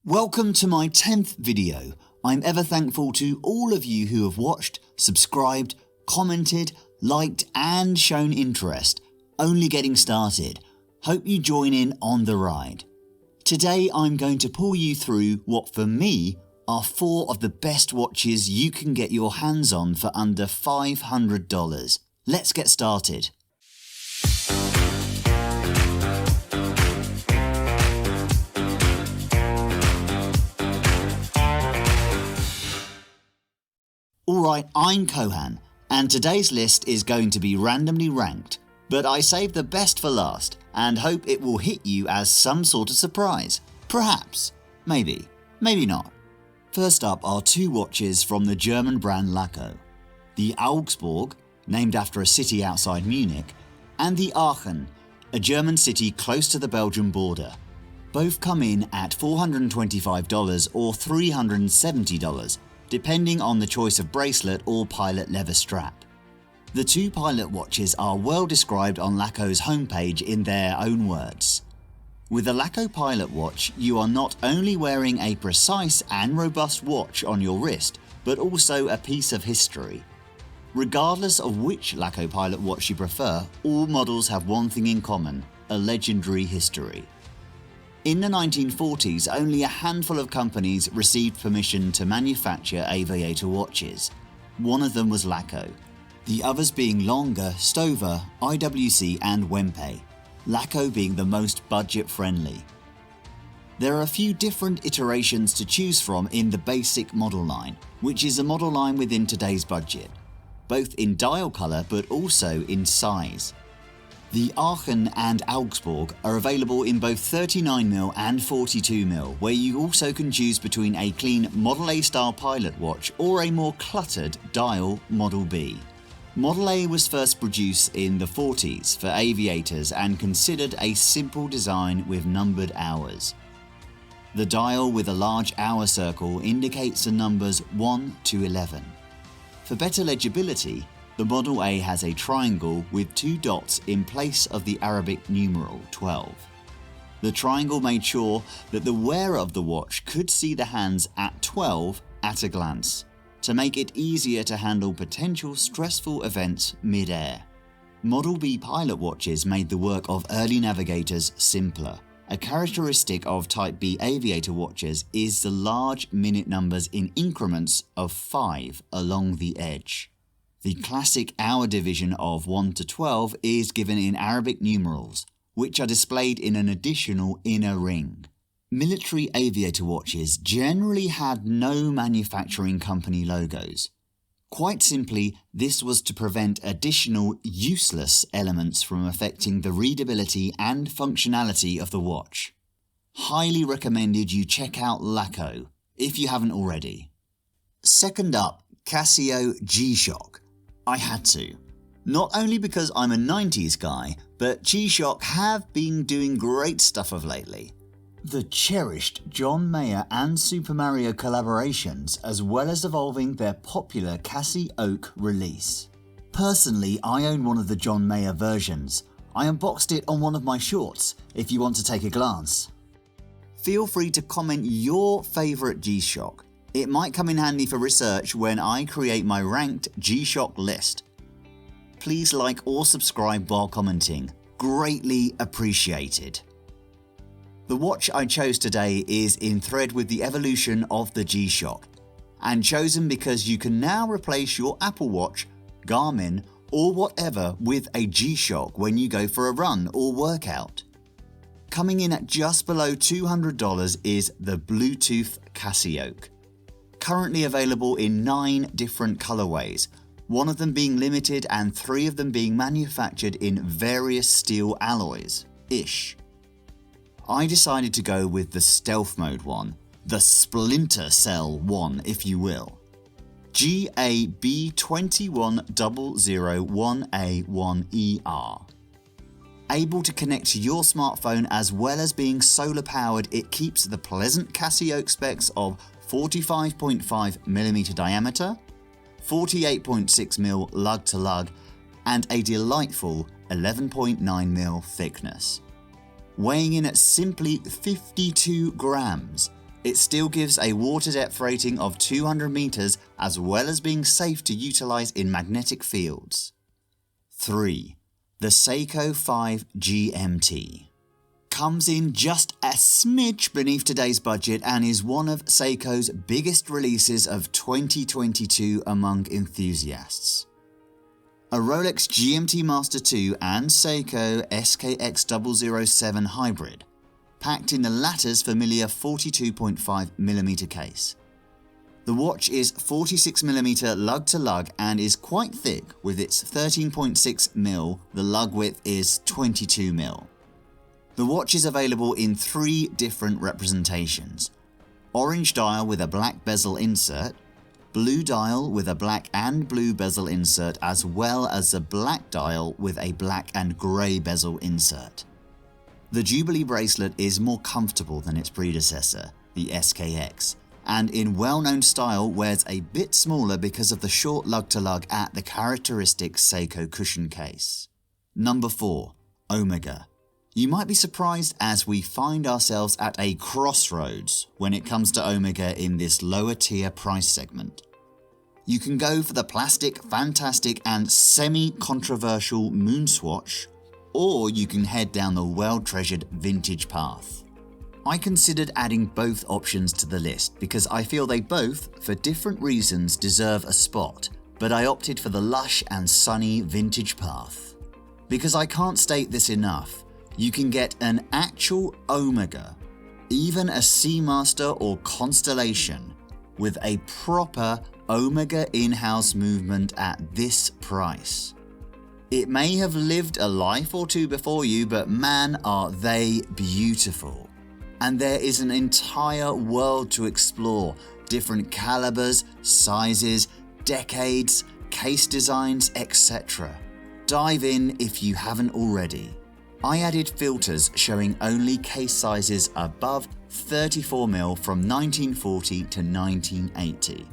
Welcome to my 10th video. I'm ever thankful to all of you who have watched, subscribed, commented, liked and shown interest. Only getting started. Hope you join in on the ride. Today I'm going to pull you through what for me are 4 of the best watches you can get your hands on for under $500. Let's get started. Alright, I'm Cohan, and today's list is going to be randomly ranked, but I saved the best for last and hope it will hit you as some sort of surprise. Perhaps. Maybe. Maybe not. First up are 2 watches from the German brand Lacko. The Augsburg, named after a city outside Munich, and the Aachen, a German city close to the Belgian border. Both come in at $425 or $370, depending on the choice of bracelet or pilot leather strap. The 2 pilot watches are well described on Lacko's homepage in their own words. With a Lacko pilot watch, you are not only wearing a precise and robust watch on your wrist, but also a piece of history. Regardless of which Lacko pilot watch you prefer, all models have one thing in common: a legendary history. In the 1940s, only a handful of companies received permission to manufacture aviator watches. One of them was Lacko, the others being Lange, Stover, IWC and Wempe, Lacko being the most budget-friendly. There are a few different iterations to choose from in the basic model line, which is a model line within today's budget, both in dial colour but also in size. The Aachen and Augsburg are available in both 39mm and 42mm, where you also can choose between a clean Model A style pilot watch or a more cluttered dial Model B. Model A was first produced in the 40s for aviators and considered a simple design with numbered hours. The dial with a large hour circle indicates the numbers 1 to 11. For better legibility, the Model A has a triangle with 2 dots in place of the Arabic numeral 12. The triangle made sure that the wearer of the watch could see the hands at 12 at a glance, to make it easier to handle potential stressful events mid-air. Model B pilot watches made the work of early navigators simpler. A characteristic of Type B aviator watches is the large minute numbers in increments of 5 along the edge. The classic hour division of 1 to 12 is given in Arabic numerals, which are displayed in an additional inner ring. Military aviator watches generally had no manufacturing company logos. Quite simply, this was to prevent additional useless elements from affecting the readability and functionality of the watch. Highly recommended you check out Lacko, if you haven't already. Second up, Casio G-Shock. I had to. Not only because I'm a 90s guy, but G-Shock have been doing great stuff of lately. The cherished John Mayer and Super Mario collaborations, as well as evolving their popular Cassie Oak release. Personally, I own one of the John Mayer versions. I unboxed it on one of my shorts, if you want to take a glance. Feel free to comment your favourite G-Shock. It might come in handy for research when I create my ranked G-Shock list. Please like or subscribe while commenting. Greatly appreciated. The watch I chose today is in thread with the evolution of the G-Shock, and chosen because you can now replace your Apple Watch, Garmin or whatever with a G-Shock when you go for a run or workout. Coming in at just below $200 is the Bluetooth Casio. Currently available in 9 different colorways, one of them being limited and 3 of them being manufactured in various steel alloys-ish. I decided to go with the stealth mode one, the Splinter Cell one if you will. GAB21001A1ER. Able to connect to your smartphone as well as being solar powered, it keeps the pleasant Casio specs of 45.5mm diameter, 48.6mm lug to lug, and a delightful 11.9mm thickness. Weighing in at simply 52 grams, It still gives a water depth rating of 200 meters as well as being safe to utilize in magnetic fields. 3. The Seiko 5 GMT. Comes in just a smidge beneath today's budget and is one of Seiko's biggest releases of 2022 among enthusiasts. A Rolex GMT Master 2 and Seiko SKX007 hybrid, packed in the latter's familiar 42.5mm case. The watch is 46mm lug-to-lug and is quite thick with its 13.6mm, the lug width is 22mm. The watch is available in 3 different representations: orange dial with a black bezel insert, blue dial with a black and blue bezel insert, as well as a black dial with a black and grey bezel insert. The Jubilee bracelet is more comfortable than its predecessor, the SKX, and in well-known style wears a bit smaller because of the short lug-to-lug at the characteristic Seiko cushion case. Number 4. Omega. You might be surprised as we find ourselves at a crossroads when it comes to Omega in this lower tier price segment. You can go for the plastic, fantastic and semi-controversial Moonswatch, or you can head down the well-treasured vintage path. I considered adding both options to the list because I feel they both, for different reasons, deserve a spot, but I opted for the lush and sunny vintage path. Because I can't state this enough, you can get an actual Omega, even a Seamaster or Constellation, with a proper Omega in-house movement at this price. It may have lived a life or two before you, but man are they beautiful. And there is an entire world to explore, different calibers, sizes, decades, case designs, etc. Dive in if you haven't already. I added filters showing only case sizes above 34mm from 1940 to 1980.